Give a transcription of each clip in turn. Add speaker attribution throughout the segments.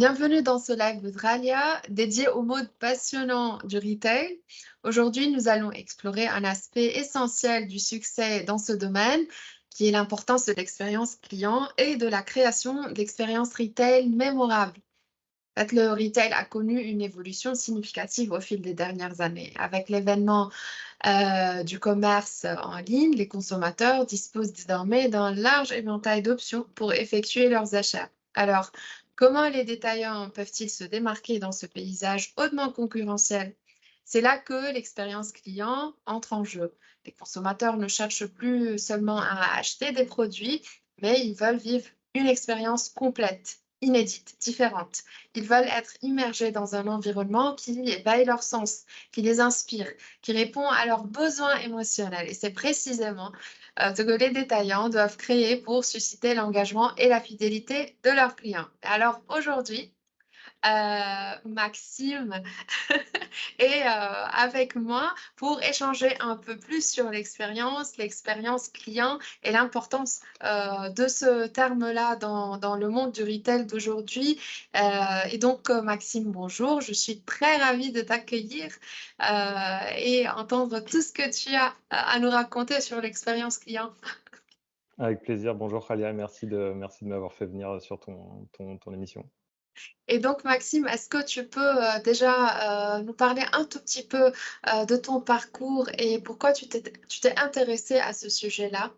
Speaker 1: Bienvenue dans ce live with Ralia, dédié au mode passionnant du retail. Aujourd'hui, nous allons explorer un aspect essentiel du succès dans ce domaine, qui est l'importance de l'expérience client et de la création d'expériences retail mémorables. En fait, le retail a connu une évolution significative au fil des dernières années. Avec l'avènement du commerce en ligne, les consommateurs disposent désormais d'un large éventail d'options pour effectuer leurs achats. Alors, comment les détaillants peuvent-ils se démarquer dans ce paysage hautement concurrentiel? C'est là que l'expérience client entre en jeu. Les consommateurs ne cherchent plus seulement à acheter des produits, mais ils veulent vivre une expérience complète, inédite, différente. Ils veulent être immergés dans un environnement qui éveille leur sens, qui les inspire, qui répond à leurs besoins émotionnels. Et c'est précisément ce que les détaillants doivent créer pour susciter l'engagement et la fidélité de leurs clients. Alors aujourd'hui, Maxime est avec moi pour échanger un peu plus sur l'expérience client et l'importance de ce terme-là dans le monde du retail d'aujourd'hui. Et donc, Maxime, bonjour, je suis très ravie de t'accueillir et entendre tout ce que tu as à nous raconter sur l'expérience client.
Speaker 2: Avec plaisir. Bonjour Khalia, merci de m'avoir fait venir sur ton émission.
Speaker 1: Et donc, Maxime, est-ce que tu peux déjà nous parler un tout petit peu de ton parcours et pourquoi tu t'es intéressé à ce sujet-là?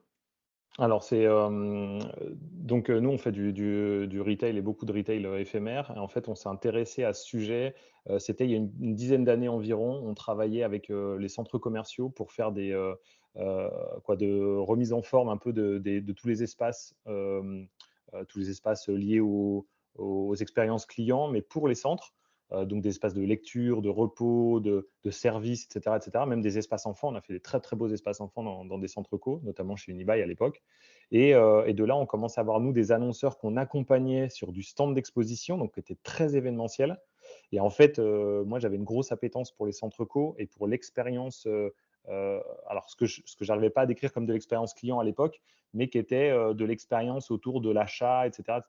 Speaker 2: Alors nous on fait du retail et beaucoup de retail, éphémère et en fait on s'est intéressé à ce sujet, c'était il y a une dizaine d'années environ. On travaillait avec, les centres commerciaux pour faire de remise en forme un peu de tous les espaces, tous les espaces liés aux expériences clients, mais pour les centres. Donc des espaces de lecture, de repos, de service, et cetera, même des espaces enfants. On a fait des très, très beaux espaces enfants dans des centres co, notamment chez Unibail à l'époque. Et de là, on commence à avoir, nous, des annonceurs qu'on accompagnait sur du stand d'exposition, donc qui était très événementiel. Et en fait, moi, j'avais une grosse appétence pour les centres co et pour l'expérience, alors ce que j'arrivais pas à décrire comme de l'expérience client à l'époque, mais qui était de l'expérience autour de l'achat, et cetera.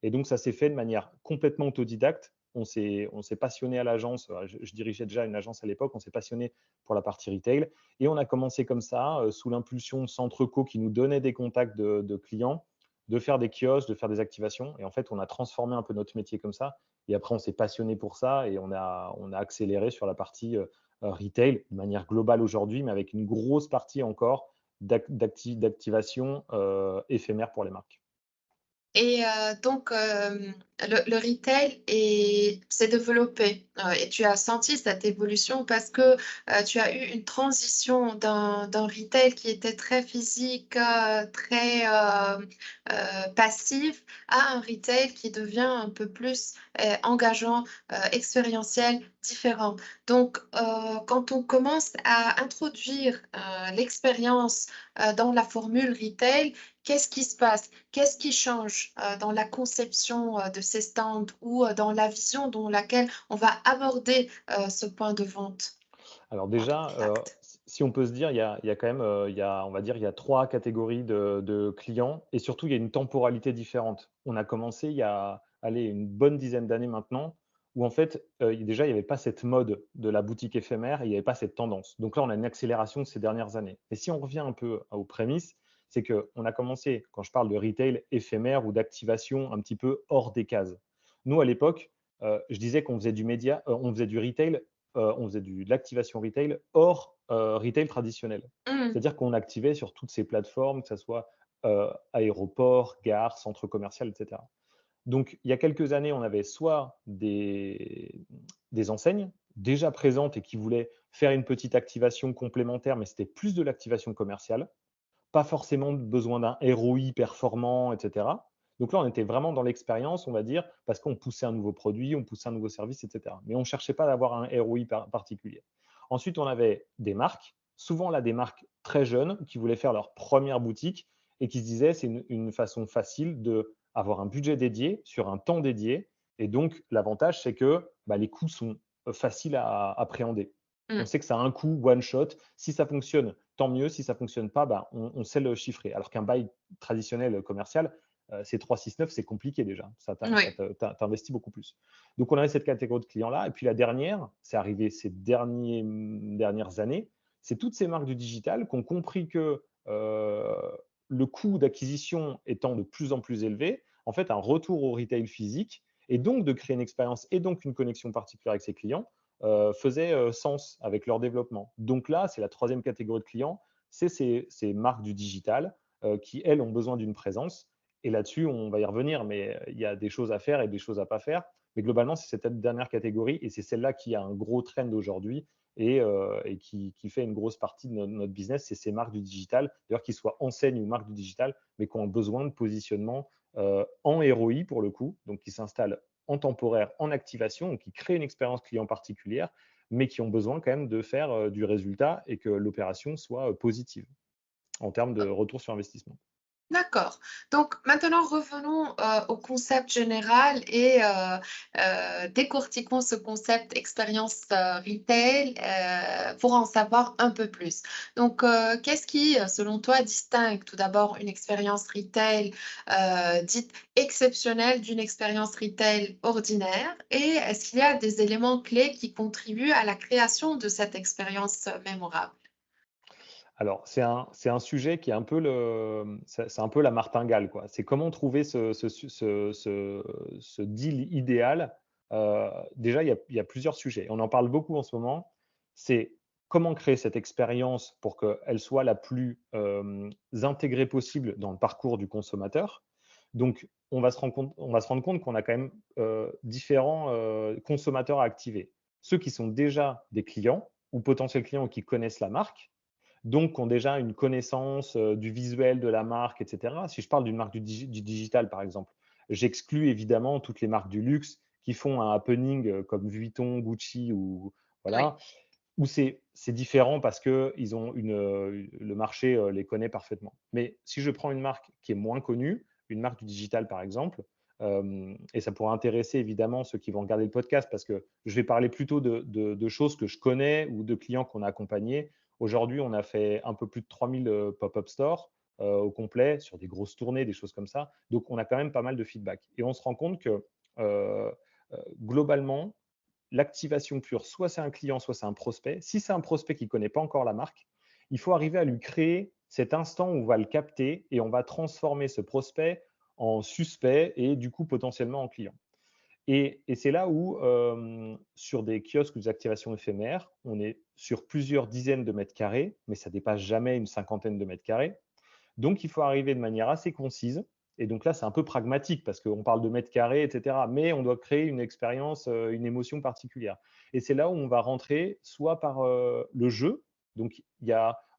Speaker 2: Et donc, ça s'est fait de manière complètement autodidacte. On s'est passionné à l'agence. Je dirigeais déjà une agence à l'époque. On s'est passionné pour la partie retail. Et on a commencé comme ça, sous l'impulsion de Centreco qui nous donnait des contacts de clients, de faire des kiosques, de faire des activations. Et en fait, on a transformé un peu notre métier comme ça. Et après, on s'est passionné pour ça et on a accéléré sur la partie retail de manière globale aujourd'hui, mais avec une grosse partie encore d'activation éphémère pour les marques.
Speaker 1: Et donc, le retail s'est développé, et tu as senti cette évolution parce que, tu as eu une transition d'un retail qui était très physique, très, passif à un retail qui devient un peu plus, engageant, expérientiel, différent. Donc, quand on commence à introduire, l'expérience, dans la formule retail, qu'est-ce qui se passe? Qu'est-ce qui change, dans la conception, de ces stands ou, dans la vision dans laquelle on va aborder, ce point de vente,
Speaker 2: Alors
Speaker 1: point de
Speaker 2: déjà,
Speaker 1: contact?
Speaker 2: si on peut se dire, il y a quand même, on va dire, il y a 3 catégories de clients et surtout, il y a une temporalité différente. On a commencé il y a, allez, une bonne dizaine d'années maintenant où en fait, déjà, il n'y avait pas cette mode de la boutique éphémère et il n'y avait pas cette tendance. Donc là, on a une accélération de ces dernières années. Et si on revient un peu aux prémices, c'est qu'on a commencé, quand je parle de retail éphémère ou d'activation un petit peu hors des cases. Nous, à l'époque, je disais qu'on faisait du média, on faisait du retail, on faisait de l'activation retail hors retail traditionnel.
Speaker 1: Mmh.
Speaker 2: C'est-à-dire qu'on activait sur toutes ces plateformes, que ce soit aéroport, gare, centre commercial, etc. Donc, il y a quelques années, on avait soit des enseignes déjà présentes et qui voulaient faire une petite activation complémentaire, mais c'était plus de l'activation commerciale, pas forcément besoin d'un ROI performant, etc. Donc là, on était vraiment dans l'expérience, on va dire, parce qu'on poussait un nouveau produit, on poussait un nouveau service, etc. Mais on ne cherchait pas à avoir un ROI particulier. Ensuite, on avait des marques, souvent là des marques très jeunes qui voulaient faire leur première boutique et qui se disaient c'est une façon facile d'avoir un budget dédié sur un temps dédié. Et donc, l'avantage, c'est que bah, les coûts sont faciles à appréhender. On
Speaker 1: Mmh.
Speaker 2: sait que ça a un coût one shot. Si ça fonctionne, tant mieux. Si ça fonctionne pas, bah, on sait le chiffrer. Alors qu'un bail traditionnel commercial, c'est 369, c'est compliqué déjà.
Speaker 1: Oui.
Speaker 2: T'investis beaucoup plus. Donc, on avait cette catégorie de clients-là. Et puis, la dernière, c'est arrivé ces dernières années, c'est toutes ces marques du digital qui ont compris que le coût d'acquisition étant de plus en plus élevé, en fait, un retour au retail physique et donc de créer une expérience et donc une connexion particulière avec ses clients faisait sens avec leur développement. Donc là, c'est la troisième catégorie de clients, c'est ces marques du digital qui, elles, ont besoin d'une présence. Et là-dessus, on va y revenir, mais il y a des choses à faire et des choses à pas faire. Mais globalement, c'est cette dernière catégorie et c'est celle-là qui a un gros trend aujourd'hui et qui fait une grosse partie de notre business, c'est ces marques du digital, d'ailleurs qu'ils soient enseignes ou marques du digital, mais qui ont besoin de positionnement en ROI pour le coup, donc qui s'installent en temporaire, en activation, donc qui créent une expérience client particulière, mais qui ont besoin quand même de faire du résultat et que l'opération soit positive en termes de retour sur investissement.
Speaker 1: D'accord. Donc maintenant revenons, au concept général et décortiquons ce concept expérience, retail, pour en savoir un peu plus. Donc, qu'est-ce qui, selon toi, distingue tout d'abord une expérience retail, dite exceptionnelle d'une expérience retail ordinaire? Et est-ce qu'il y a des éléments clés qui contribuent à la création de cette expérience, mémorable?
Speaker 2: Alors, c'est un sujet qui est un peu c'est un peu la martingale, quoi. C'est comment trouver ce deal idéal. Déjà, il y a plusieurs sujets. On en parle beaucoup en ce moment. C'est comment créer cette expérience pour qu'elle soit la plus intégrée possible dans le parcours du consommateur. Donc, on va se rendre compte qu'on a quand même différents consommateurs à activer. Ceux qui sont déjà des clients ou potentiels clients qui connaissent la marque, donc qui ont déjà une connaissance du visuel de la marque, etc. Si je parle d'une marque du digital, par exemple, j'exclus évidemment toutes les marques du luxe qui font un happening comme Vuitton, Gucci ou
Speaker 1: Oui.
Speaker 2: voilà, où c'est différent parce que le marché les connaît parfaitement. Mais si je prends une marque qui est moins connue, une marque du digital par exemple, et ça pourrait intéresser évidemment ceux qui vont regarder le podcast parce que je vais parler plutôt de choses que je connais ou de clients qu'on a accompagnés. Aujourd'hui, on a fait un peu plus de 3000 pop-up stores au complet sur des grosses tournées, des choses comme ça. Donc, on a quand même pas mal de feedback. Et on se rend compte que globalement, l'activation pure, soit c'est un client, soit c'est un prospect. Si c'est un prospect qui ne connaît pas encore la marque, il faut arriver à lui créer cet instant où on va le capter et on va transformer ce prospect en suspect et du coup potentiellement en client. Et c'est là où, sur des kiosques ou des activations éphémères, on est sur plusieurs dizaines de mètres carrés, mais ça dépasse jamais une cinquantaine de mètres carrés. Donc, il faut arriver de manière assez concise. Et donc là, c'est un peu pragmatique parce qu'on parle de mètres carrés, etc. Mais on doit créer une expérience, une émotion particulière. Et c'est là où on va rentrer soit par le jeu. Donc,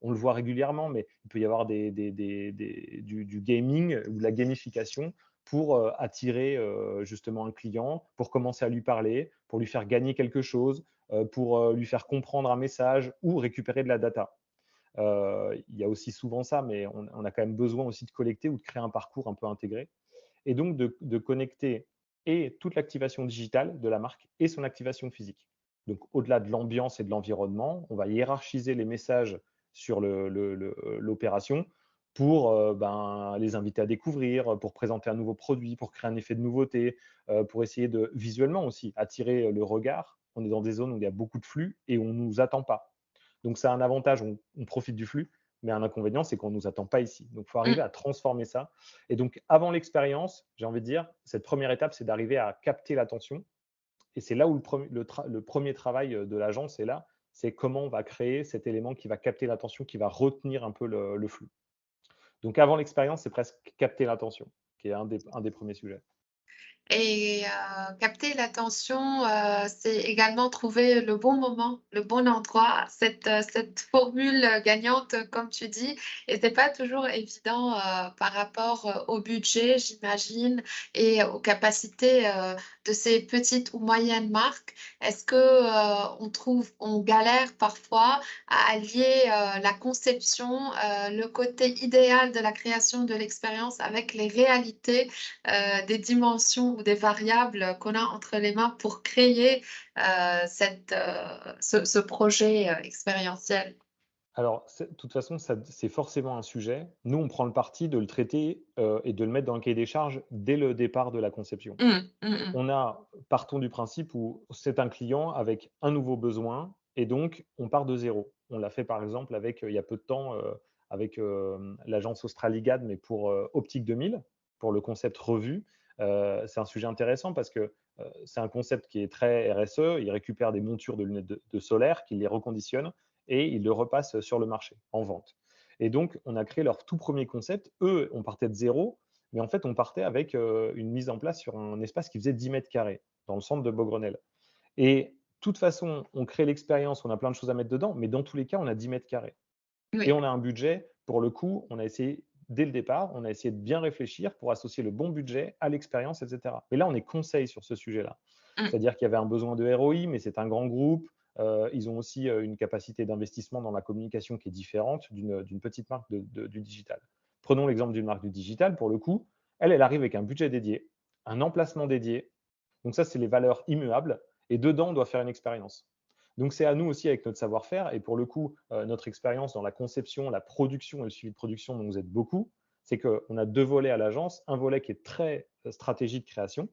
Speaker 2: on le voit régulièrement, mais il peut y avoir du gaming ou de la gamification pour attirer justement un client, pour commencer à lui parler, pour lui faire gagner quelque chose, pour lui faire comprendre un message ou récupérer de la data. Il y a aussi souvent ça, mais on a quand même besoin aussi de collecter ou de créer un parcours un peu intégré. Et donc de connecter et toute l'activation digitale de la marque et son activation physique. Donc au-delà de l'ambiance et de l'environnement, on va hiérarchiser les messages sur l'opération pour les inviter à découvrir, pour présenter un nouveau produit, pour créer un effet de nouveauté, pour essayer de visuellement aussi attirer le regard. On est dans des zones où il y a beaucoup de flux et on ne nous attend pas. Donc, c'est un avantage, on profite du flux, mais un inconvénient, c'est qu'on ne nous attend pas ici. Donc, il faut arriver
Speaker 1: Mmh.
Speaker 2: à transformer ça. Et donc, avant l'expérience, j'ai envie de dire, cette première étape, c'est d'arriver à capter l'attention. Et c'est là où le premier travail de l'agence est là, c'est comment on va créer cet élément qui va capter l'attention, qui va retenir un peu le flux. Donc, avant l'expérience, c'est presque capter l'attention, qui est un des premiers sujets.
Speaker 1: Et capter l'attention, c'est également trouver le bon moment, le bon endroit, cette formule, gagnante, comme tu dis et c'est pas toujours évident, par rapport, au budget, j'imagine et aux capacités, de ces petites ou moyennes marques. Est-ce que, on galère parfois à allier, la conception, le côté idéal de la création de l'expérience avec les réalités des dimensions ou des variables qu'on a entre les mains pour créer ce projet expérientiel.
Speaker 2: Alors, de toute façon, c'est forcément un sujet. Nous, on prend le parti de le traiter et de le mettre dans le cahier des charges dès le départ de la conception.
Speaker 1: Mmh.
Speaker 2: Partons du principe où c'est un client avec un nouveau besoin et donc on part de zéro. On l'a fait par exemple avec, il y a peu de temps, avec, l'agence Australigad, mais pour, Optique 2000, pour le concept revu. C'est un sujet intéressant parce que, c'est un concept qui est très RSE. Ils récupèrent des montures de lunettes de solaire, qu'ils les reconditionnent et ils le repassent sur le marché, en vente. Et donc on a créé leur tout premier concept. Eux, on partait de zéro, mais en fait, on partait avec une mise en place sur un espace qui faisait 10 mètres carrés dans le centre de Beaugrenelle. Et de toute façon, on crée l'expérience, on a plein de choses à mettre dedans, mais dans tous les cas, on a 10 mètres carrés. Et
Speaker 1: Oui,
Speaker 2: on a un budget, pour le coup, on a essayé, dès le départ, on a essayé de bien réfléchir pour associer le bon budget à l'expérience, etc. Mais là, on est conseil sur ce sujet-là.
Speaker 1: mmh,
Speaker 2: C'est-à-dire qu'il y avait un besoin de ROI, mais c'est un grand groupe. Ils ont aussi une capacité d'investissement dans la communication qui est différente d'une petite marque du digital. Prenons l'exemple d'une marque du digital, pour le coup, elle arrive avec un budget dédié, un emplacement dédié. Donc ça, c'est les valeurs immuables. Et dedans, on doit faire une expérience. Donc c'est à nous aussi avec notre savoir-faire et pour le coup, notre expérience dans la conception, la production et le suivi de production dont nous aide beaucoup, c'est qu'on a 2 volets à l'agence, un volet qui est très, stratégie de création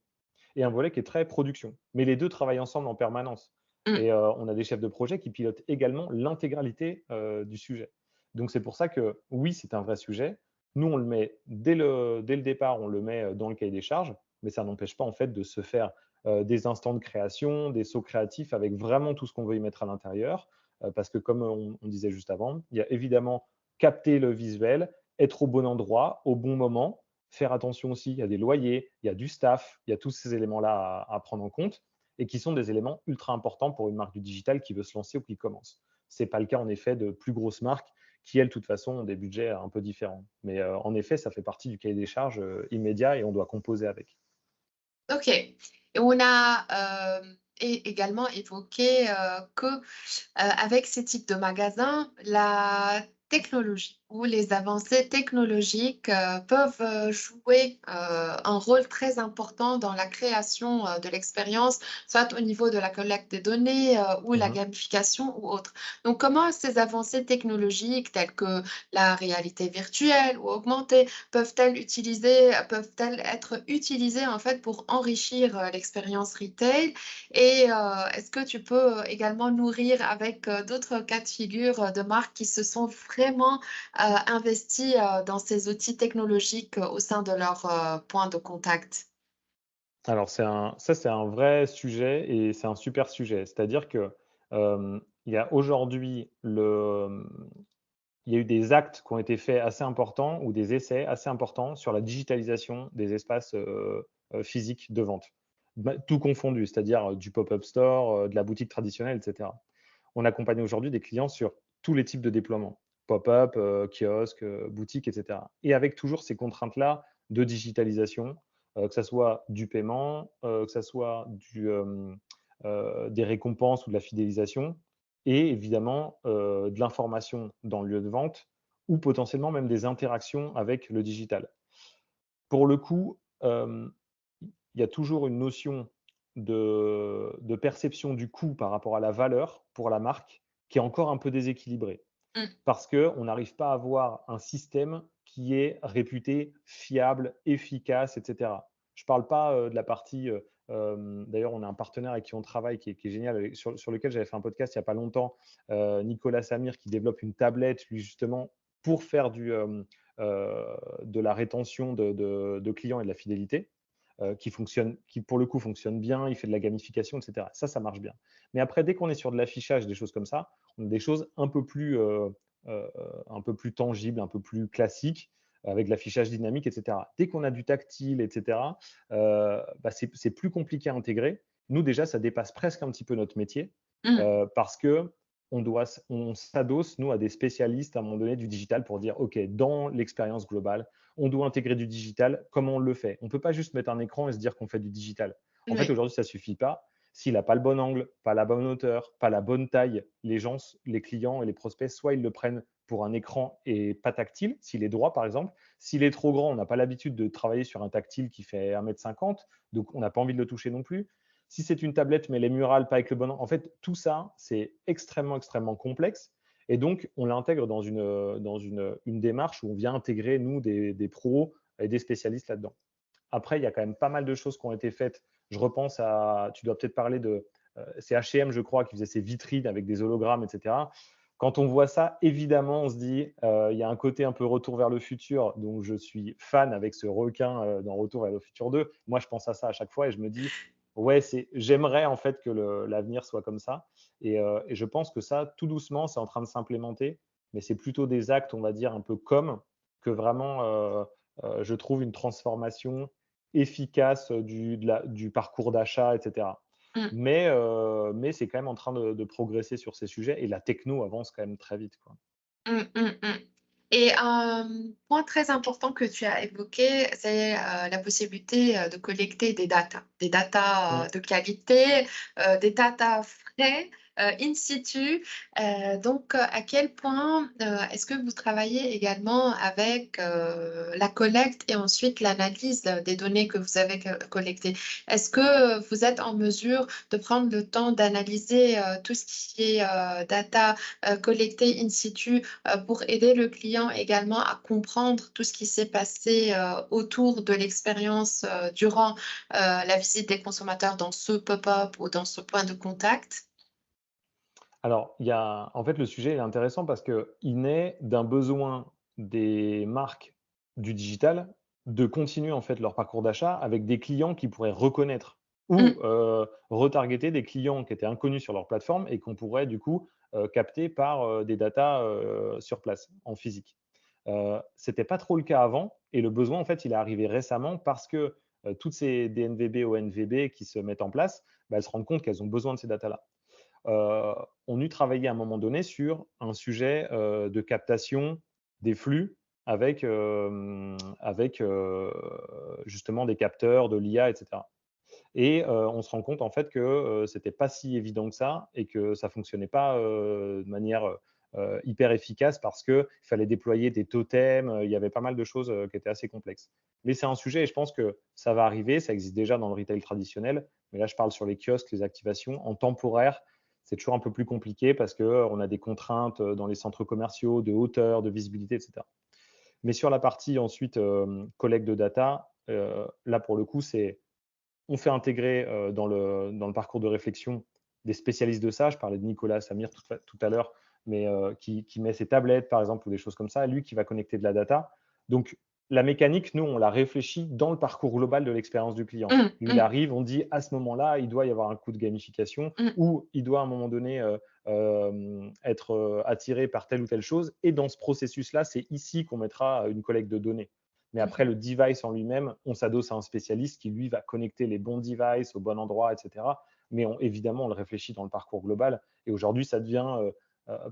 Speaker 2: et un volet qui est très production. Mais les 2 travaillent ensemble en permanence
Speaker 1: mmh.
Speaker 2: et on a des chefs de projet qui pilotent également l'intégralité, du sujet. Donc c'est pour ça que oui, c'est un vrai sujet. Nous, on le met dès le départ, on le met, dans le cahier des charges, mais ça n'empêche pas en fait de se faire, des instants de création, des sauts créatifs avec vraiment tout ce qu'on veut y mettre à l'intérieur, parce que comme on disait juste avant, il y a évidemment capter le visuel, être au bon endroit, au bon moment, faire attention aussi, il y a des loyers, il y a du staff, il y a tous ces éléments-là à prendre en compte et qui sont des éléments ultra importants pour une marque du digital qui veut se lancer ou qui commence. Ce n'est pas le cas en effet de plus grosses marques qui, elles, de toute façon, ont des budgets un peu différents. Mais en effet, ça fait partie du cahier des charges immédiat et on doit composer avec.
Speaker 1: OK. Et on a, également évoqué, que, avec ces types de magasins, la technologie ou les avancées technologiques, peuvent, jouer, un rôle très important dans la création, de l'expérience, soit au niveau de la collecte des données, ou la
Speaker 2: Mmh.
Speaker 1: gamification ou autre. Donc comment ces avancées technologiques telles que la réalité virtuelle ou augmentée peuvent-elles être utilisées, en fait, pour enrichir, l'expérience retail? Et est-ce que tu peux, également nourrir avec, d'autres cas de figure, de marques qui se sont vraiment, investies, dans ces outils technologiques, au sein de leur, point de contact?
Speaker 2: Alors c'est un vrai sujet et c'est un super sujet. C'est-à-dire que, il y a aujourd'hui il y a eu des actes qui ont été faits assez importants ou des essais assez importants sur la digitalisation des espaces, physiques de vente. Tout confondu, c'est-à-dire, du pop-up store, de la boutique traditionnelle et cetera. On accompagne aujourd'hui des clients sur tous les types de déploiements, pop-up, kiosque, boutique et cetera et avec toujours ces contraintes-là de digitalisation, que ça soit du paiement, que ça soit des récompenses ou de la fidélisation et évidemment, de l'information dans le lieu de vente ou potentiellement même des interactions avec le digital. Pour le coup, il y a toujours une notion de perception du coût par rapport à la valeur pour la marque qui est encore un peu déséquilibrée.
Speaker 1: Mmh,
Speaker 2: Parce qu'on n'arrive pas à avoir un système qui est réputé fiable, efficace, et cetera. Je ne parle pas, de la partie, d'ailleurs, on a un partenaire avec qui on travaille qui est génial, sur lequel j'avais fait un podcast il n'y a pas longtemps, Nicolas Samir qui développe une tablette, lui, justement, pour faire de la rétention de clients et de la fidélité, qui pour le coup fonctionne bien, il fait de la gamification et cetera. Ça marche bien. Mais après, dès qu'on est sur de l'affichage, des choses comme ça, on a des choses heu, un peu plus tangibles, un peu plus classiques, avec l'affichage dynamique et cetera. Dès qu'on a du tactile et cetera, bah, c'est plus compliqué à intégrer. Nous déjà, ça dépasse presque un petit peu notre métier,
Speaker 1: mmh.
Speaker 2: parce qu'on s'adosse, nous, à des spécialistes à un moment donné du digital pour dire: «OK, dans l'expérience globale, on doit intégrer du digital, comment on le fait?» On ne peut pas juste mettre un écran et se dire qu'on fait du digital. En fait,
Speaker 1: Oui,
Speaker 2: aujourd'hui, ça ne suffit pas. S'il n'a pas le bon angle, pas la bonne hauteur, pas la bonne taille, les clients et les prospects, soit ils le prennent pour un écran et pas tactile, s'il est droit par exemple. S'il est trop grand, on n'a pas l'habitude de travailler sur un tactile qui fait 1,50 m, donc on n'a pas envie de le toucher non plus. Si c'est une tablette mais les murales pas avec le bon angle, en fait, tout ça, c'est extrêmement, extrêmement complexe Et donc, on l'intègre dans une démarche où on vient intégrer, nous, des pros et des spécialistes là-dedans. Après, il y a quand même pas mal de choses qui ont été faites. Je repense à, tu dois peut-être parler de, c'est H&M, je crois, qui faisait ses vitrines avec des hologrammes, etc. Quand on voit ça, évidemment, on se dit, il y a un côté un peu retour vers le futur, dont je suis fan avec ce requin dans Retour vers le futur 2. Moi, je pense à ça à chaque fois et je me dis, ouais, j'aimerais en fait que l'avenir soit comme ça. Et je pense que ça, tout doucement, c'est en train de s'implémenter, mais c'est plutôt des actes, on va dire, un peu comme que vraiment, je trouve une transformation efficace du parcours d'achat, etc.
Speaker 1: Mmh.
Speaker 2: Mais c'est quand même en train de progresser sur ces sujets et la techno avance quand même très vite, quoi.
Speaker 1: Mmh, mmh, mmh. Et point très important que tu as évoqué, c'est, la possibilité, de collecter des datas,
Speaker 2: Mmh.
Speaker 1: de qualité, des datas frais, in situ. Donc, à quel point, est-ce que vous travaillez également avec, la collecte et ensuite l'analyse des données que vous avez collectées? Est-ce que vous êtes en mesure de prendre le temps d'analyser, tout ce qui est, data, collectée in situ, pour aider le client également à comprendre tout ce qui s'est passé autour de l'expérience durant la visite des consommateurs dans ce pop-up ou dans ce point de contact.
Speaker 2: Alors, en fait, le sujet est intéressant parce qu'il naît d'un besoin des marques du digital de continuer en fait leur parcours d'achat avec des clients qui pourraient reconnaître ou
Speaker 1: Mm,
Speaker 2: retargeter des clients qui étaient inconnus sur leur plateforme et qu'on pourrait du coup capter par des datas sur place, en physique. C'était pas trop le cas avant et le besoin en fait, il est arrivé récemment parce que toutes ces DNVB, ONVB qui se mettent en place, bah, elles se rendent compte qu'elles ont besoin de ces datas-là. On eut travaillé à un moment donné sur un sujet de captation des flux avec justement des capteurs, de l'IA, etc. Et on se rend compte en fait que c'était pas si évident que ça et que ça fonctionnait pas de manière hyper efficace parce qu'il fallait déployer des totems, il y avait pas mal de choses qui étaient assez complexes. Mais c'est un sujet et je pense que ça va arriver, ça existe déjà dans le retail traditionnel, mais là je parle sur les kiosques, les activations. En temporaire, c'est toujours un peu plus compliqué parce qu'on a des contraintes dans les centres commerciaux de hauteur, de visibilité, etc. Mais sur la partie ensuite collecte de data, là pour le coup, on fait intégrer dans le parcours de réflexion des spécialistes de ça. Je parlais de Nicolas Samir tout à l'heure, mais qui met ses tablettes, par exemple, ou des choses comme ça. Lui qui va connecter de la data. Donc, la mécanique, nous, on la réfléchit dans le parcours global de l'expérience du client.
Speaker 1: mm,
Speaker 2: Lui, il
Speaker 1: mm,
Speaker 2: arrive, on dit à ce moment-là, il doit y avoir un coup de gamification
Speaker 1: mm,
Speaker 2: ou il doit à un moment donné être attiré par telle ou telle chose. Et dans ce processus-là, c'est ici qu'on mettra une collecte de données. Mais après,
Speaker 1: mhm,
Speaker 2: le device en lui-même, on s'adosse à un spécialiste qui, lui, va connecter les bons devices au bon endroit, etc. Mais évidemment, on le réfléchit dans le parcours global. Et aujourd'hui, ça devient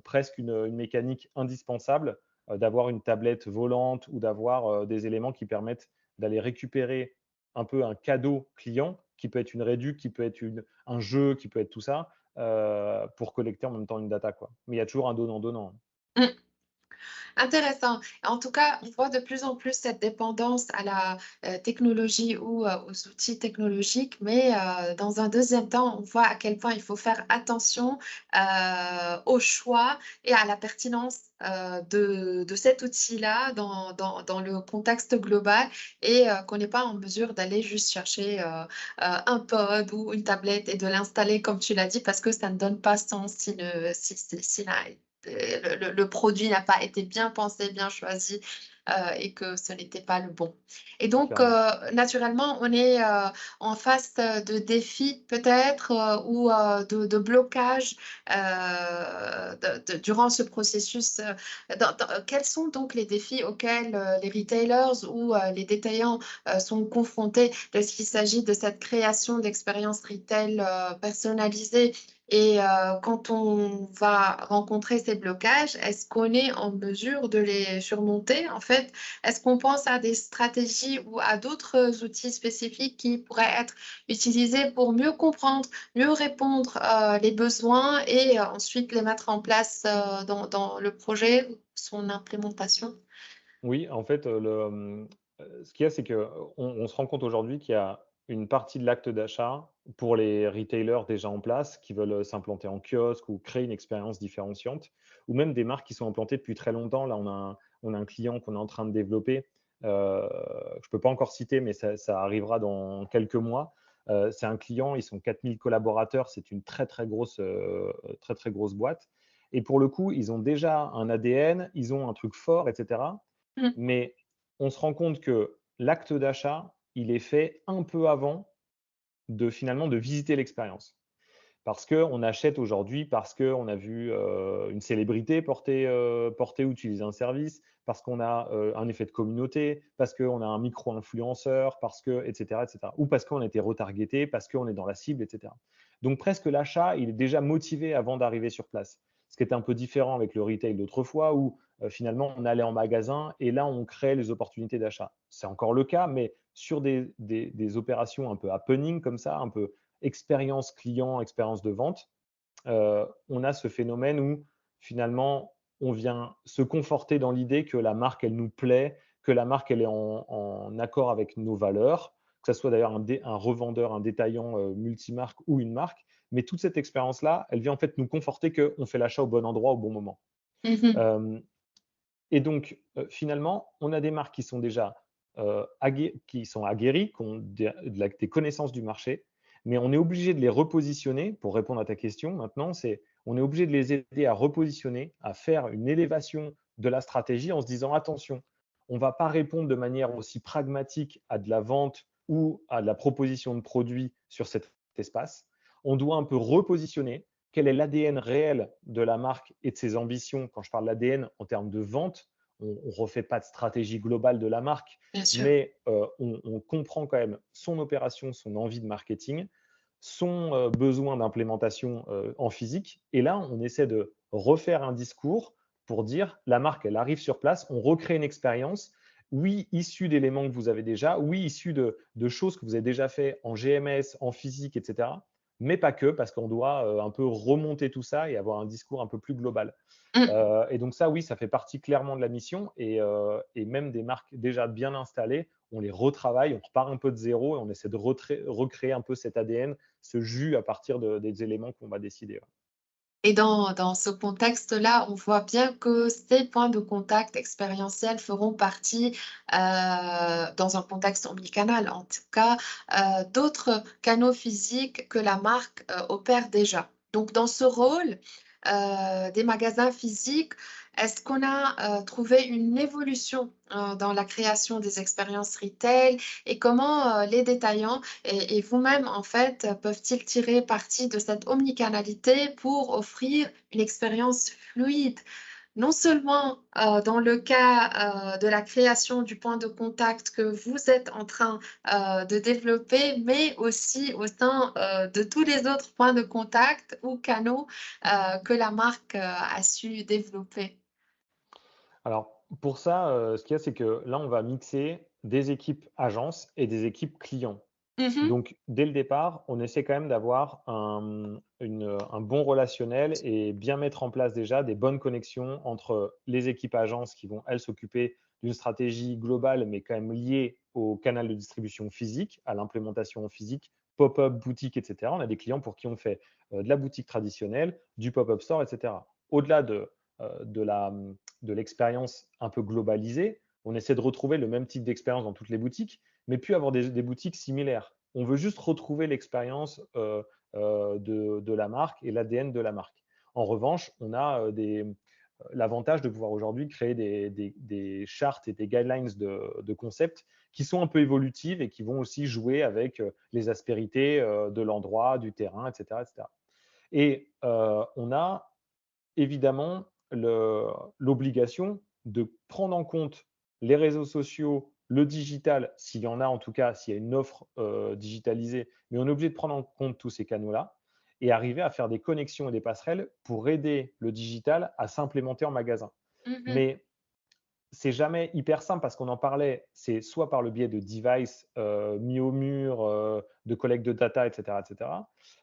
Speaker 2: presque une mécanique indispensable d'avoir une tablette volante ou d'avoir des éléments qui permettent d'aller récupérer un peu un cadeau client, qui peut être une réduc, qui peut être un jeu, qui peut être tout ça, pour collecter en même temps une data, quoi. Mais il y a toujours un donnant-donnant.
Speaker 1: mm. Intéressant. En tout cas, on voit de plus en plus cette dépendance à la technologie ou aux outils technologiques, mais dans un deuxième temps, on voit à quel point il faut faire attention au choix et à la pertinence de cet outil-là dans le contexte global et qu'on n'est pas en mesure d'aller juste chercher un pod ou une tablette et de l'installer comme tu l'as dit parce que ça ne donne pas sens si le produit n'a pas été bien pensé, bien choisi, et que ce n'était pas le bon. Et donc,
Speaker 2: Clairement.
Speaker 1: naturellement, on est, en face, de défis peut-être, ou, de blocages, durant ce processus, quels sont donc les défis auxquels, les retailers ou, les détaillants, sont confrontés lorsqu'il s'agit de cette création d'expériences retail, personnalisées? Et quand on va rencontrer ces blocages, est-ce qu'on est en mesure de les surmonter, en fait? Est-ce qu'on pense à des stratégies ou à d'autres outils spécifiques qui pourraient être utilisés pour mieux comprendre, mieux répondre, les besoins et ensuite les mettre en place, dans le projet ou son implémentation?
Speaker 2: Oui, en fait, ce qu'il y a, c'est qu'on on se rend compte aujourd'hui qu'il y a une partie de l'acte d'achat pour les retailers déjà en place qui veulent s'implanter en kiosque ou créer une expérience différenciante, ou même des marques qui sont implantées depuis très longtemps. Là, on a un client qu'on est en train de développer. Je ne peux pas encore citer, mais ça arrivera dans quelques mois. C'est un client, ils sont 4000 collaborateurs, c'est une très, très grosse boîte. Et pour le coup, ils ont déjà un ADN, ils ont un truc fort, etc.
Speaker 1: Mmh.
Speaker 2: Mais on se rend compte que l'acte d'achat, il est fait un peu avant finalement de visiter l'expérience. Parce qu'on achète aujourd'hui, parce qu'on a vu une célébrité porter ou utiliser un service, parce qu'on a un effet de communauté, parce qu'on a un micro-influenceur, parce que, etc., etc. Ou parce qu'on a été retargeté, parce qu'on est dans la cible, etc. Donc presque l'achat, il est déjà motivé avant d'arriver sur place. Ce qui est un peu différent avec le retail d'autrefois, où finalement on allait en magasin et là on crée les opportunités d'achat. C'est encore le cas, mais sur des opérations un peu happening comme ça, un peu expérience client, expérience de vente, on a ce phénomène où finalement on vient se conforter dans l'idée que la marque, elle nous plaît, que la marque, elle est en accord avec nos valeurs, que ce soit d'ailleurs un revendeur, un détaillant multimarque ou une marque. Mais toute cette expérience-là, elle vient en fait nous conforter qu'on fait l'achat au bon endroit, au bon moment.
Speaker 1: Mmh.
Speaker 2: Euh, et donc, finalement, on a des marques qui sont déjà qui sont aguerries, qui ont des connaissances du marché, mais on est obligé de les repositionner. Pour répondre à ta question maintenant, on est obligé de les aider à repositionner, à faire une élévation de la stratégie en se disant attention, on ne va pas répondre de manière aussi pragmatique à de la vente ou à de la proposition de produits sur cet espace. On doit un peu repositionner quel est l'ADN réel de la marque et de ses ambitions. Quand je parle d'ADN en termes de vente, on ne refait pas de stratégie globale de la marque,
Speaker 1: Bien sûr.
Speaker 2: mais on comprend quand même son opération, son envie de marketing, son besoin d'implémentation en physique. Et là, on essaie de refaire un discours pour dire la marque, elle arrive sur place, on recrée une expérience, oui, issue d'éléments que vous avez déjà, oui, issue de choses que vous avez déjà fait en GMS, en physique, etc. Mais pas que, parce qu'on doit un peu remonter tout ça et avoir un discours un peu plus global.
Speaker 1: Mmh.
Speaker 2: Et donc ça, oui, ça fait partie clairement de la mission et même des marques déjà bien installées, on les retravaille, on repart un peu de zéro et on essaie de recréer un peu cet ADN, ce jus à partir des éléments qu'on va décider. Ouais.
Speaker 1: Et dans ce contexte-là, on voit bien que ces points de contact expérientiels feront partie, dans un contexte omnicanal en tout cas, d'autres canaux physiques que la marque, opère déjà. Donc dans ce rôle, des magasins physiques, est-ce qu'on a, trouvé une évolution, dans la création des expériences retail et comment, les détaillants et vous-même, en fait, peuvent-ils tirer parti de cette omnicanalité pour offrir une expérience fluide? Non seulement, dans le cas, de la création du point de contact que vous êtes en train, de développer, mais aussi au sein, de tous les autres points de contact ou canaux, que la marque, a su développer.
Speaker 2: Alors pour ça, ce qu'il y a, c'est que là, on va mixer des équipes agences et des équipes clients.
Speaker 1: Mmh.
Speaker 2: Donc, dès le départ, on essaie quand même d'avoir un bon relationnel et bien mettre en place déjà des bonnes connexions entre les équipes agences qui vont, elles, s'occuper d'une stratégie globale, mais quand même liée au canal de distribution physique, à l'implémentation physique, pop-up, boutique, etc. On a des clients pour qui on fait de la boutique traditionnelle, du pop-up store, etc. Au-delà de l'expérience un peu globalisée, on essaie de retrouver le même type d'expérience dans toutes les boutiques, mais puis avoir des boutiques similaires. On veut juste retrouver l'expérience de la marque et l'ADN de la marque. En revanche, on a l'avantage de pouvoir aujourd'hui créer des chartes et des guidelines de concept qui sont un peu évolutives et qui vont aussi jouer avec les aspérités de l'endroit, du terrain, etc. etc. Et on a évidemment l'obligation de prendre en compte les réseaux sociaux, le digital, s'il y en a en tout cas, s'il y a une offre digitalisée, mais on est obligé de prendre en compte tous ces canaux-là et arriver à faire des connexions et des passerelles pour aider le digital à s'implémenter en magasin.
Speaker 1: Mmh.
Speaker 2: Mais c'est jamais hyper simple parce qu'on en parlait, c'est soit par le biais de devices mis au mur, de collecte de data, etc.,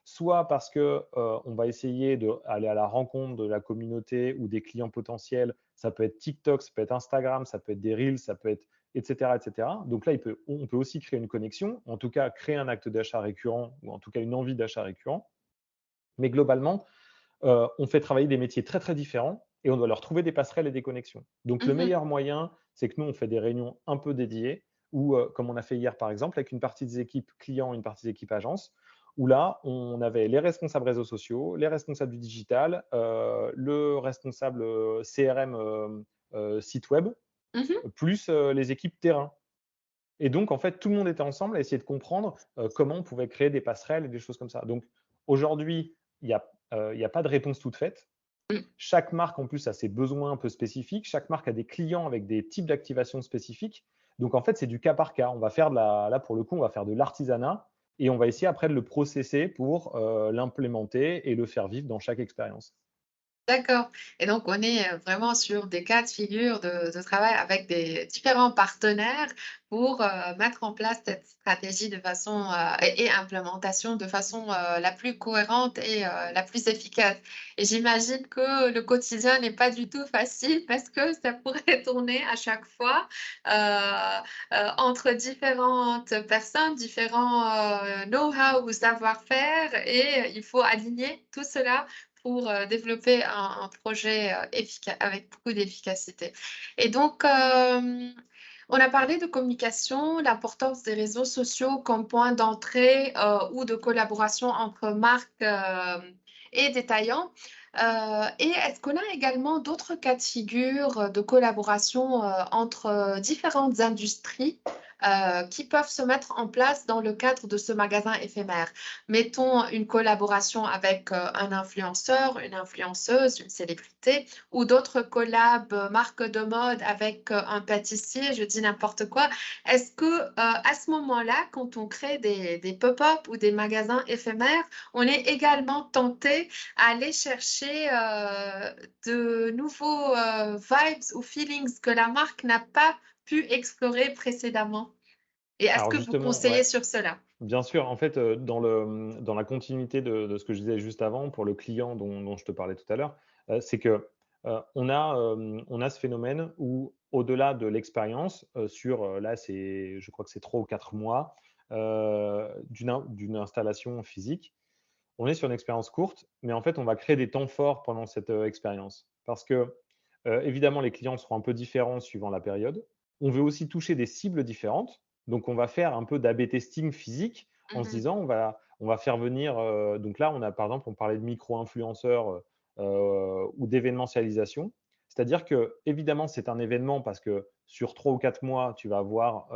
Speaker 2: soit parce que on va essayer d'aller à la rencontre de la communauté ou des clients potentiels. Ça peut être TikTok, ça peut être Instagram, ça peut être des Reels, ça peut être etc., etc. Donc là, on peut aussi créer une connexion, en tout cas créer un acte d'achat récurrent ou en tout cas une envie d'achat récurrent. Mais globalement, on fait travailler des métiers très, très différents et on doit leur trouver des passerelles et des connexions. Donc le
Speaker 1: Mhm.
Speaker 2: meilleur moyen, c'est que nous, on fait des réunions un peu dédiées où, comme on a fait hier par exemple, avec une partie des équipes clients, une partie des équipes agences, où là, on avait les responsables réseaux sociaux, les responsables du digital, le responsable CRM site web,
Speaker 1: Mhm.
Speaker 2: plus les équipes terrain. Et donc, en fait, tout le monde était ensemble à essayer de comprendre comment on pouvait créer des passerelles et des choses comme ça. Donc, aujourd'hui, il y a pas de réponse toute faite.
Speaker 1: Mm.
Speaker 2: Chaque marque, en plus, a ses besoins un peu spécifiques. Chaque marque a des clients avec des types d'activation spécifiques. Donc, en fait, c'est du cas par cas. On va faire là, pour le coup, on va faire de l'artisanat et on va essayer après de le processer pour l'implémenter et le faire vivre dans chaque expérience.
Speaker 1: D'accord. Et donc, on est vraiment sur des cas de figure de travail avec des différents partenaires pour mettre en place cette stratégie de façon et implémentation de façon la plus cohérente et la plus efficace. Et j'imagine que le quotidien n'est pas du tout facile parce que ça pourrait tourner à chaque fois entre différentes personnes, différents know-how ou savoir-faire et il faut aligner tout cela pour développer un projet avec beaucoup d'efficacité. Et donc, on a parlé de communication, l'importance des réseaux sociaux comme point d'entrée ou de collaboration entre marques et détaillants. Et est-ce qu'on a également d'autres cas de figure de collaboration entre différentes industries qui peuvent se mettre en place dans le cadre de ce magasin éphémère? Mettons une collaboration avec un influenceur, une influenceuse, une célébrité, ou d'autres collabs, marques de mode avec un pâtissier, je dis n'importe quoi. Est-ce que à ce moment-là, quand on crée des pop-up ou des magasins éphémères, on est également tenté à aller chercher de nouveaux vibes ou feelings que la marque n'a pas pu explorer précédemment? Et est-ce
Speaker 2: Alors
Speaker 1: que vous
Speaker 2: justement,
Speaker 1: conseillez
Speaker 2: ouais,
Speaker 1: sur cela?
Speaker 2: bien sûr, en fait, dans la continuité de ce que je disais juste avant, pour le client dont je te parlais tout à l'heure, c'est que, on a ce phénomène où, au-delà de l'expérience, sur, là, je crois que c'est 3 ou 4 mois, d'une installation physique, on est sur une expérience courte, mais en fait, on va créer des temps forts pendant cette, expérience. Parce que, évidemment, les clients seront un peu différents suivant la période. On veut aussi toucher des cibles différentes, donc on va faire un peu d'A/B testing physique en se
Speaker 1: Mhm.
Speaker 2: disant: on va faire venir, donc là, on a par exemple, on parlait de micro-influenceurs, ou d'événementialisation. C'est-à-dire que évidemment, c'est un événement parce que sur 3 ou 4 mois, tu vas avoir,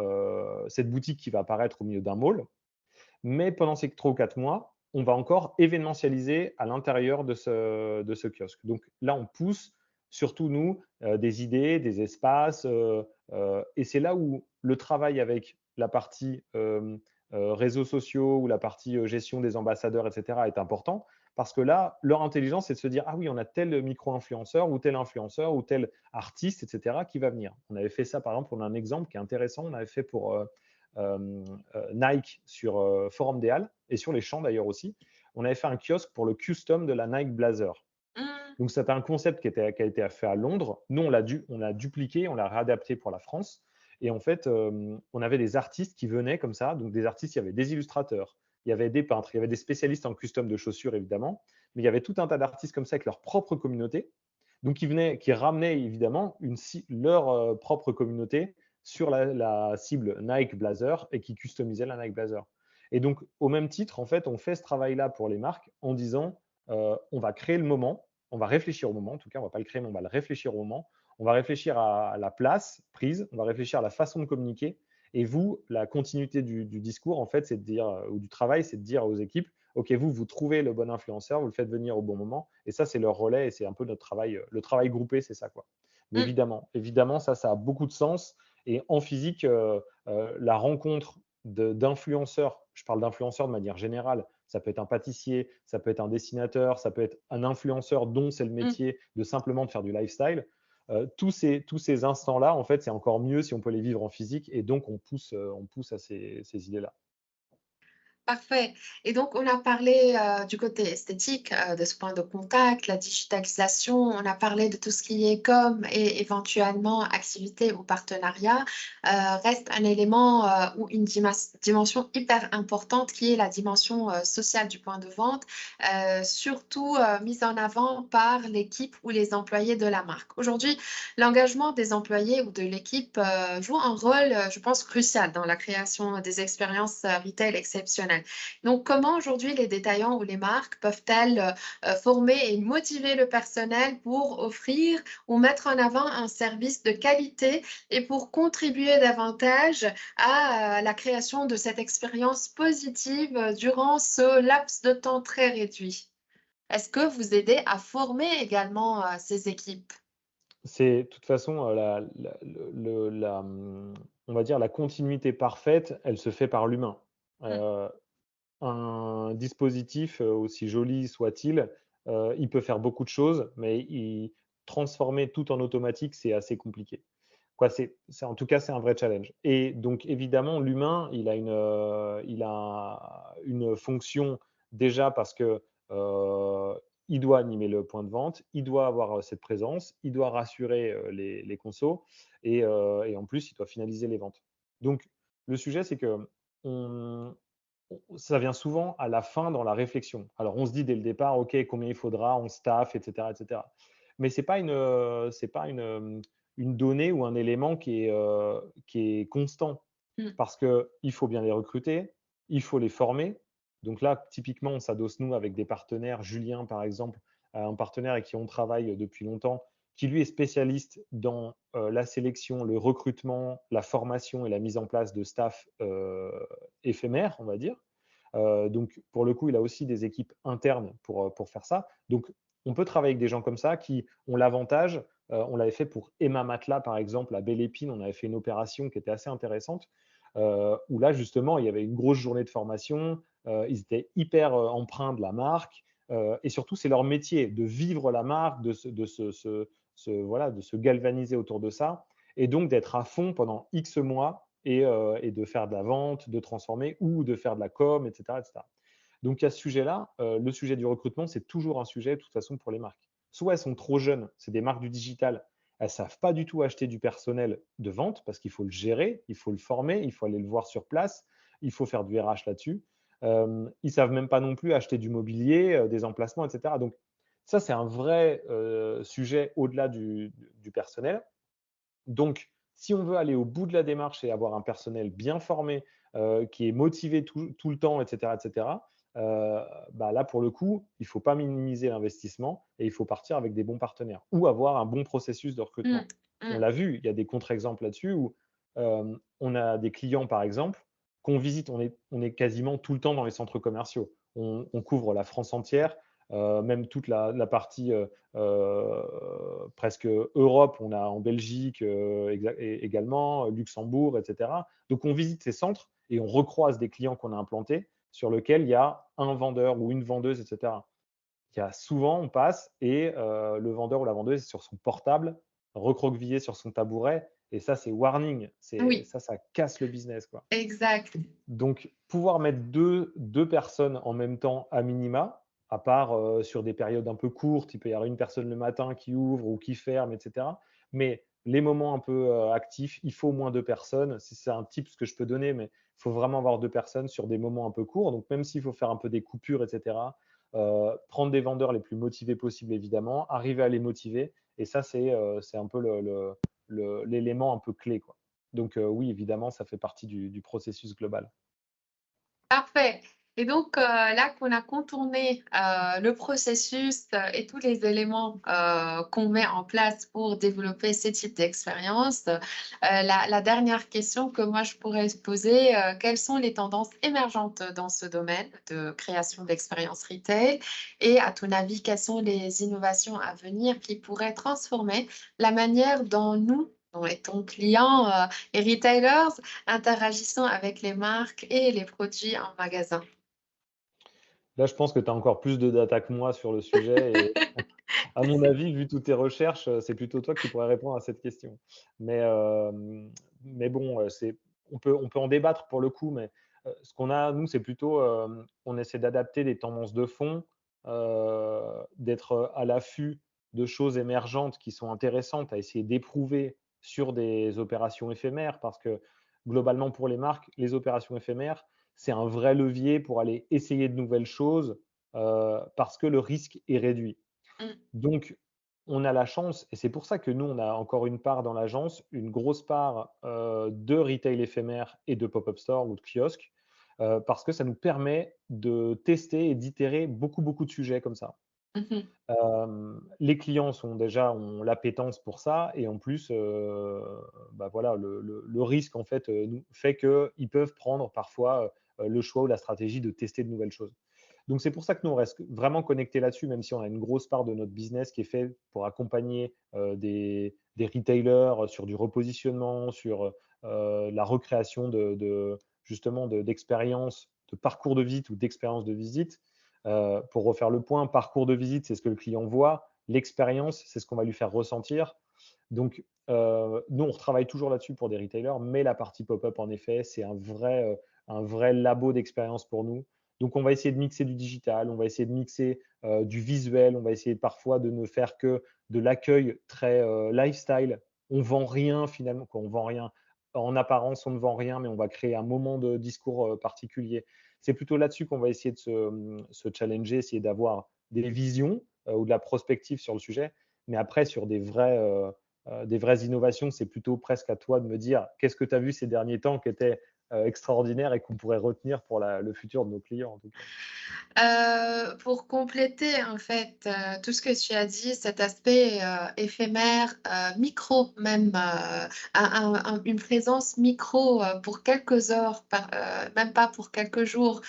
Speaker 2: cette boutique qui va apparaître au milieu d'un mall. Mais pendant ces 3 ou 4 mois, on va encore événementialiser à l'intérieur de ce kiosque. Donc là, on pousse, surtout nous, des idées, des espaces, et c'est là où le travail avec la partie, réseaux sociaux ou la partie, gestion des ambassadeurs et cetera est important. Parce que là, leur intelligence, c'est de se dire: «Ah oui, on a tel micro-influenceur ou tel artiste et cetera qui va venir». On avait fait ça, par exemple, on a un exemple qui est intéressant, on avait fait pour, Nike sur Forum des Halles et sur les champs d'ailleurs aussi. On avait fait un kiosque pour le custom de la Nike Blazer.
Speaker 1: Mm.
Speaker 2: Donc c'était un concept qui a été fait à Londres. Nous, on l'a dupliqué, on l'a réadapté pour la France. Et en fait, on avait des artistes qui venaient comme ça. Donc des artistes, il y avait des illustrateurs, il y avait des peintres, il y avait des spécialistes en custom de chaussures évidemment, mais il y avait tout un tas d'artistes comme ça avec leur propre communauté. Donc qui ramenaient évidemment leur propre communauté sur la cible Nike Blazer et qui customisaient la Nike Blazer. Et donc au même titre, en fait, on fait ce travail-là pour les marques en disant on va créer le moment, on va réfléchir au moment, en tout cas, on va pas le créer, mais on va le réfléchir au moment. On va réfléchir à la place prise, on va réfléchir à la façon de communiquer. Et vous, la continuité du discours, en fait, c'est de dire, ou du travail, c'est de dire aux équipes, OK, vous trouvez le bon influenceur, vous le faites venir au bon moment. Et ça, c'est leur relais et c'est un peu notre travail. Le travail groupé, c'est ça, quoi. Mais
Speaker 1: Mm.
Speaker 2: évidemment, ça a beaucoup de sens. Et en physique, la rencontre d'influenceurs, je parle d'influenceurs de manière générale, ça peut être un pâtissier, ça peut être un dessinateur, ça peut être un influenceur dont c'est le
Speaker 1: Mm.
Speaker 2: métier de simplement de faire du lifestyle. Tous ces instants-là, en fait, c'est encore mieux si on peut les vivre en physique et donc on pousse à ces idées-là.
Speaker 1: Parfait. Et donc, on a parlé du côté esthétique, de ce point de contact, la digitalisation, on a parlé de tout ce qui est com et éventuellement activité ou partenariat. Reste un élément ou une dimension hyper importante qui est la dimension sociale du point de vente, surtout mise en avant par l'équipe ou les employés de la marque. Aujourd'hui, l'engagement des employés ou de l'équipe joue un rôle, je pense, crucial dans la création des expériences retail exceptionnelles. Donc, comment aujourd'hui les détaillants ou les marques peuvent-elles former et motiver le personnel pour offrir ou mettre en avant un service de qualité et pour contribuer davantage à la création de cette expérience positive durant ce laps de temps très réduit? Est-ce que vous aidez à former également ces équipes?
Speaker 2: C'est de toute façon, on va dire la continuité parfaite, elle se fait par l'humain.
Speaker 1: Mm,
Speaker 2: Heu, un dispositif, aussi joli soit-il, il peut faire beaucoup de choses, mais il transformer tout en automatique, c'est assez compliqué. Quoi, c'est en tout cas, c'est un vrai challenge et donc évidemment, l'humain, il a une fonction déjà parce que, il doit animer le point de vente, il doit avoir, cette présence, il doit rassurer, les consos et en plus, il doit finaliser les ventes. Donc le sujet, c'est qu'on ça vient souvent à la fin dans la réflexion. Alors on se dit dès le départ: «OK, combien il faudra?» On staff et cetera et cetera. Mais c'est pas une donnée ou un élément qui est constant.
Speaker 1: mm,
Speaker 2: Parce qu'il faut bien les recruter, il faut les former. Donc là, typiquement, on s'adosse nous avec des partenaires. Julien, par exemple, un partenaire avec qui on travaille depuis longtemps, qui lui est spécialiste dans, la sélection, le recrutement, la formation et la mise en place de staff, éphémères, on va dire. Donc pour le coup, il a aussi des équipes internes pour faire ça. Donc on peut travailler avec des gens comme ça qui ont l'avantage, on l'avait fait pour Emma Matelas, par exemple, à Belle Épine, on avait fait une opération qui était assez intéressante, où là, justement, il y avait une grosse journée de formation, ils étaient hyper, empreints de la marque, et surtout, c'est leur métier de vivre la marque, voilà, de se galvaniser autour de ça et donc d'être à fond pendant X mois et de faire de la vente, de transformer ou de faire de la com, et cetera, et cetera. Donc, il y a ce sujet-là. Le sujet du recrutement, c'est toujours un sujet, de toute façon, pour les marques. Soit elles sont trop jeunes, c'est des marques du digital, elles ne savent pas du tout acheter du personnel de vente parce qu'il faut le gérer, il faut le former, il faut aller le voir sur place, il faut faire du RH là-dessus. Ils ne savent même pas non plus acheter du mobilier, des emplacements, et cetera. Donc, ça, c'est un vrai sujet au-delà du personnel. Donc, si on veut aller au bout de la démarche et avoir un personnel bien formé, qui est motivé tout le temps, et cetera, bah, là, pour le coup, il ne faut pas minimiser l'investissement et il faut partir avec des bons partenaires ou avoir un bon processus de
Speaker 1: mm,
Speaker 2: recrutement. On
Speaker 1: mm.
Speaker 2: l'a vu, il y a des contre-exemples là-dessus où, on a des clients, par exemple, qu'on visite. On est quasiment tout le temps dans les centres commerciaux. On couvre la France entière, même toute la partie, presque Europe, on a en Belgique également, Luxembourg, etc. Donc on visite ces centres et on recroise des clients qu'on a implantés sur lesquels il y a un vendeur ou une vendeuse, etc. Il y a souvent, on passe et le vendeur ou la vendeuse est sur son portable, recroquevillé sur son tabouret. Et ça, c'est warning.
Speaker 1: Oui,
Speaker 2: Ça casse le business, quoi.
Speaker 1: exact.
Speaker 2: Donc, pouvoir mettre deux personnes en même temps à minima, à part, sur des périodes un peu courtes, il peut y avoir une personne le matin qui ouvre ou qui ferme et cetera. Mais les moments un peu, actifs, il faut au moins 2 personnes. Si c'est un tips que je peux donner, mais il faut vraiment avoir 2 personnes sur des moments un peu courts. Donc même s'il faut faire un peu des coupures et cetera, prendre des vendeurs les plus motivés possibles évidemment, arriver à les motiver et ça c'est un peu l'élément un peu clé, quoi. Donc, oui évidemment ça fait partie du processus global.
Speaker 1: Parfait. Et donc, là qu'on a contourné, le processus, et tous les éléments, qu'on met en place pour développer ce type d'expérience, la dernière question que moi je pourrais te poser, quelles sont les tendances émergentes dans ce domaine de création d'expériences retail? Et à ton avis, quelles sont les innovations à venir qui pourraient transformer la manière dont nous, dont étant clients, et retailers, interagissant avec les marques et les produits en magasin.
Speaker 2: Là, je pense que tu as encore plus de data que moi sur le sujet et à mon avis, vu toutes tes recherches, c'est plutôt toi qui pourrais répondre à cette question. Mais, mais bon, on peut en débattre pour le coup, mais, Ce qu'on a, nous, c'est plutôt, on essaie d'adapter les tendances de fond, d'être à l'affût de choses émergentes qui sont intéressantes à essayer d'éprouver sur des opérations éphémères. Parce que globalement, pour les marques, les opérations éphémères, c'est un vrai levier pour aller essayer de nouvelles choses, parce que le risque est réduit.
Speaker 1: Mmh.
Speaker 2: Donc, on a la chance et c'est pour ça que nous, on a encore une part dans l'agence, une grosse part, de retail éphémère et de pop-up store ou de kiosque, parce que ça nous permet de tester et d'itérer beaucoup, beaucoup de sujets comme ça.
Speaker 1: Mmh.
Speaker 2: Les clients ont l'appétence pour ça et en plus, bah, voilà, le risque en fait, nous fait qu'ils peuvent prendre parfois, le choix ou la stratégie de tester de nouvelles choses. Donc c'est pour ça que nous, on reste vraiment connectés là-dessus, même si on a une grosse part de notre business qui est fait pour accompagner, des retailers, sur du repositionnement, sur, la recréation de justement d'expériences, de parcours de visite ou d'expériences de visite. Pour refaire le point, parcours de visite, c'est ce que le client voit. L'expérience, c'est ce qu'on va lui faire ressentir. Donc, nous, on retravaille toujours là-dessus pour des retailers, mais la partie pop-up, en effet, c'est un vrai labo d'expérience pour nous. Donc, on va essayer de mixer du digital, on va essayer de mixer du visuel, on va essayer parfois de ne faire que de l'accueil très lifestyle. On vend rien finalement, quoi, on vend rien. En apparence, on ne vend rien, mais on va créer un moment de discours particulier. C'est plutôt là-dessus qu'on va essayer de se challenger, essayer d'avoir des visions ou de la prospective sur le sujet. Mais après, sur des vraies innovations, c'est plutôt presque à toi de me dire qu'est-ce que tu as vu ces derniers temps qui était extraordinaire et qu'on pourrait retenir pour le futur de nos clients, en tout cas.
Speaker 1: Pour compléter, en fait, tout ce que tu as dit, cet aspect, éphémère, micro même, une présence micro, pour quelques heures même pas pour quelques jours,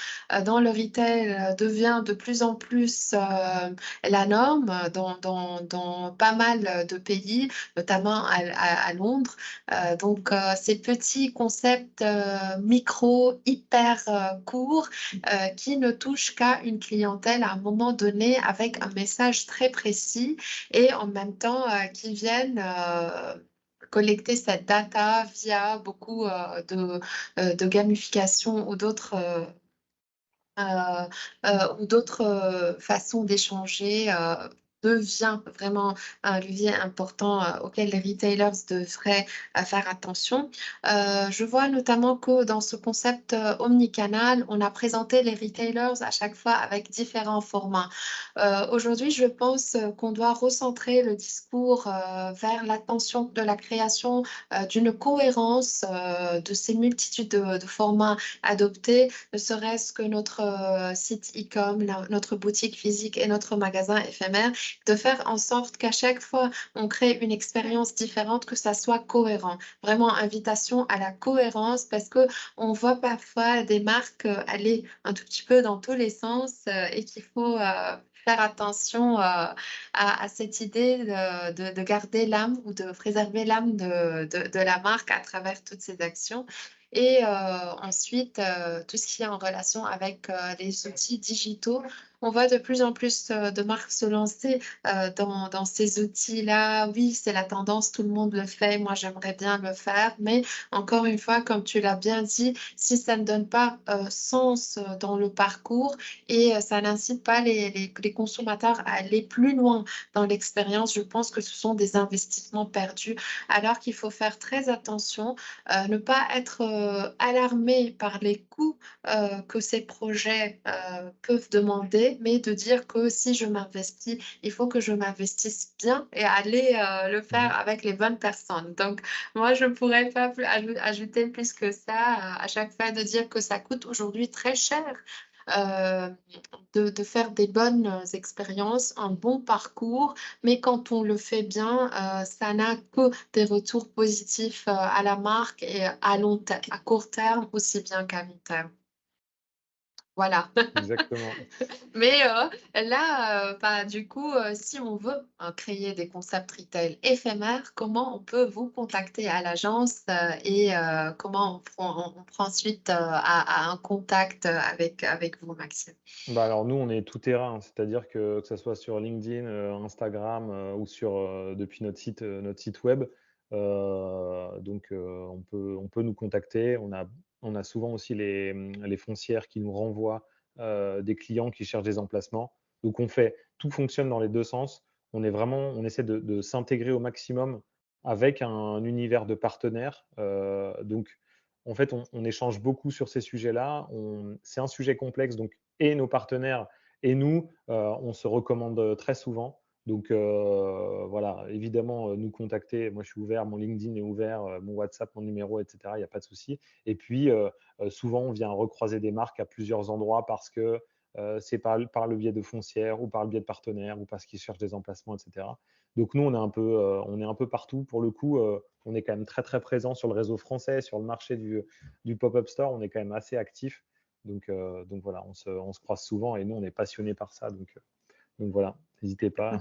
Speaker 1: dans le retail, devient de plus en plus, la norme, dans pas mal, de pays, notamment à Londres. Ces petits concepts, micro, hyper, courts, qui ne touche qu'à une clientèle à un moment donné avec un message très précis et en même temps qui viennent collecter cette data via beaucoup de gamification ou d'autres façons d'échanger, devient vraiment un levier important, auquel les retailers devraient, faire attention. Je vois notamment que dans ce concept, omnicanal, on a présenté les retailers à chaque fois avec différents formats. Aujourd'hui, je pense, qu'on doit recentrer le discours, vers l'attention de la création, d'une cohérence, de ces multitudes de formats adoptés, ne serait-ce que notre site e-com, notre boutique physique et notre magasin éphémère, de faire en sorte qu'à chaque fois, on crée une expérience différente, que ça soit cohérent. Vraiment, invitation à la cohérence parce que on voit parfois des marques aller un tout petit peu dans tous les sens et qu'il faut faire attention à cette idée de garder l'âme ou de préserver l'âme de la marque à travers toutes ces actions. Et ensuite, tout ce qui est en relation avec, les outils digitaux. On voit de plus en plus, de marques se lancer, dans ces outils-là. Oui, c'est la tendance, tout le monde le fait, moi j'aimerais bien le faire, mais encore une fois, comme tu l'as bien dit, si ça ne donne pas, sens, dans le parcours et ça n'incite pas les consommateurs à aller plus loin dans l'expérience, je pense que ce sont des investissements perdus. Alors qu'il faut faire très attention, ne pas être, alarmé par les coûts, que ces projets, peuvent demander, mais de dire que si je m'investis, il faut que je m'investisse bien et aller, le
Speaker 2: Mmh.
Speaker 1: faire avec les bonnes personnes. Donc moi, je ne pourrais pas ajouter plus que ça, à chaque fois de dire que ça coûte aujourd'hui très cher, heu, de faire des bonnes, expériences, un bon parcours, mais quand on le fait bien, ça n'a que des retours positifs, à la marque et à court terme aussi bien qu'à long terme. Voilà.
Speaker 2: Exactement.
Speaker 1: Mais là, bah, du coup, si on veut, créer des concepts retail éphémères, comment on peut vous contacter à l'agence, et comment on prend ensuite, à un contact, avec vous, Maxime?
Speaker 2: Bah, alors nous, on est tout terrain, hein. C'est-à-dire que ça soit sur LinkedIn, Instagram, ou depuis notre site web, on peut nous contacter. On a On a souvent aussi les foncières qui nous renvoient des clients qui cherchent des emplacements. Donc tout fonctionne dans les 2 sens. On essaie de s'intégrer au maximum avec un univers de partenaires. Donc en fait, on échange beaucoup sur ces sujets-là. C'est un sujet complexe, donc et nos partenaires et nous, on se recommande très souvent. Donc voilà, évidemment, nous contacter. Moi, je suis ouvert, mon LinkedIn est ouvert, mon WhatsApp, mon numéro et cetera, il y a pas de souci. Et puis, souvent, on vient recroiser des marques à plusieurs endroits parce que, c'est par le biais de foncières ou par le biais de partenaires ou parce qu'ils cherchent des emplacements et cetera. Donc nous, on est un peu partout. Pour le coup, on est quand même très, très présent sur le réseau français, sur le marché du pop-up store, on est quand même assez actif. Donc voilà, on se croise souvent et nous, on est passionnés par ça. Donc voilà, n'hésitez pas,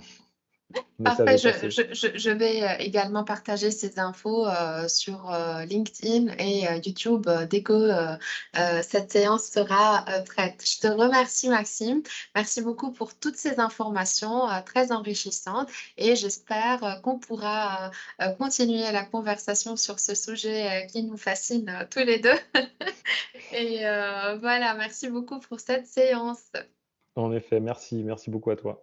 Speaker 2: vous me
Speaker 1: Parfait,
Speaker 2: savez passer.
Speaker 1: je vais également partager ces infos sur LinkedIn et YouTube dès que cette séance sera prête. Je te remercie, Maxime. Merci beaucoup pour toutes ces informations très enrichissantes et j'espère qu'on pourra continuer la conversation sur ce sujet qui nous fascine tous les deux. Et voilà, merci beaucoup pour cette séance.
Speaker 2: En effet, merci beaucoup à toi.